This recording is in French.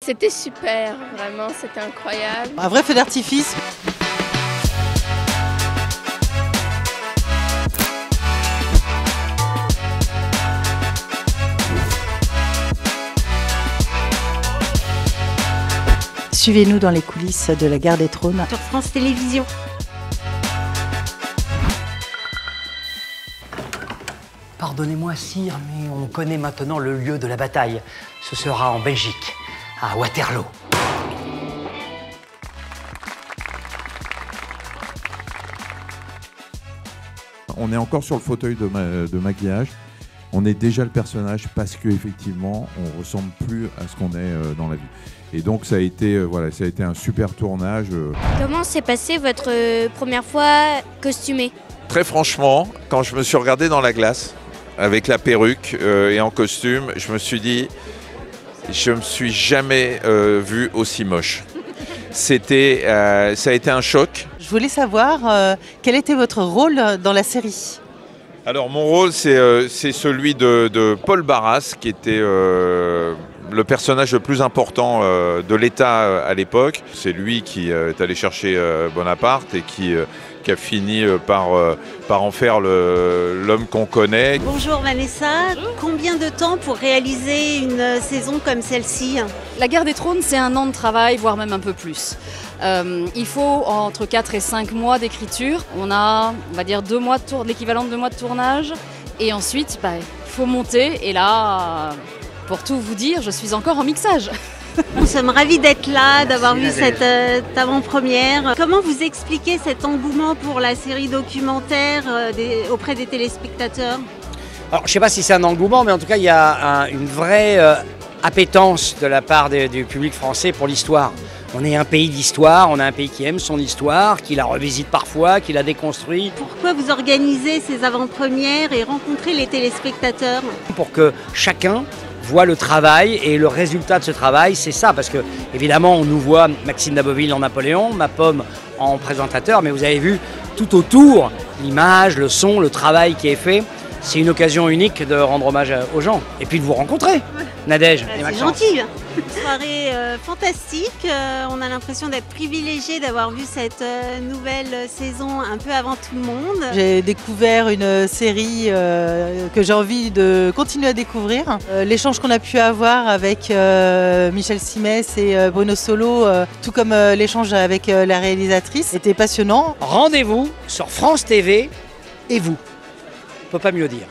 C'était super, vraiment, c'était incroyable. Un vrai feu d'artifice. Suivez-nous dans les coulisses de la Gare des Trônes sur France Télévisions. Pardonnez-moi, sire, mais on connaît maintenant le lieu de la bataille. Ce sera en Belgique, à Waterloo. On est encore sur le fauteuil de maquillage. On est déjà le personnage parce qu'effectivement, on ressemble plus à ce qu'on est dans la vie. Et donc, ça a été un super tournage. Comment s'est passée votre première fois costumée? Très franchement, quand je me suis regardé dans la glace, avec la perruque et en costume, je me suis dit, je me suis jamais vu aussi moche. Ça a été un choc. Je voulais savoir quel était votre rôle dans la série. Alors mon rôle, c'est celui de Paul Barras, qui était le personnage le plus important de l'État à l'époque. C'est lui qui est allé chercher Bonaparte et qui a fini par en faire l'homme qu'on connaît. Bonjour Vanessa, combien de temps pour réaliser une saison comme celle-ci? La Gare des Trônes, c'est 1 an de travail, voire même un peu plus. Il faut entre 4 et 5 mois d'écriture. On va dire 2 mois l'équivalent de 2 mois de tournage. Et ensuite, il faut monter. Et là, pour tout vous dire, je suis encore en mixage. Nous sommes ravis d'être là, d'avoir vu cette avant-première. Comment vous expliquez cet engouement pour la série documentaire auprès des téléspectateurs? Alors, je ne sais pas si c'est un engouement, mais en tout cas, il y a une vraie appétence de la part du public français pour l'histoire. On est un pays d'histoire, on est un pays qui aime son histoire, qui la revisite parfois, qui la déconstruit. Pourquoi vous organisez ces avant-premières et rencontrez les téléspectateurs? Pour que chacun voit le travail, et le résultat de ce travail, c'est ça, parce que évidemment on nous voit Maxime Daboville en Napoléon, Ma Pomme en présentateur, mais vous avez vu tout autour, l'image, le son, le travail qui est fait. C'est une occasion unique de rendre hommage aux gens et puis de vous rencontrer, Nadège et C'est Maxence. gentil. Une soirée fantastique. On a l'impression d'être privilégié d'avoir vu cette nouvelle saison un peu avant tout le monde. J'ai découvert une série que j'ai envie de continuer à découvrir. L'échange qu'on a pu avoir avec Michel Simès et Bruno Solo, tout comme l'échange avec la réalisatrice, était passionnant. Rendez-vous sur France TV et vous. On ne peut pas mieux dire.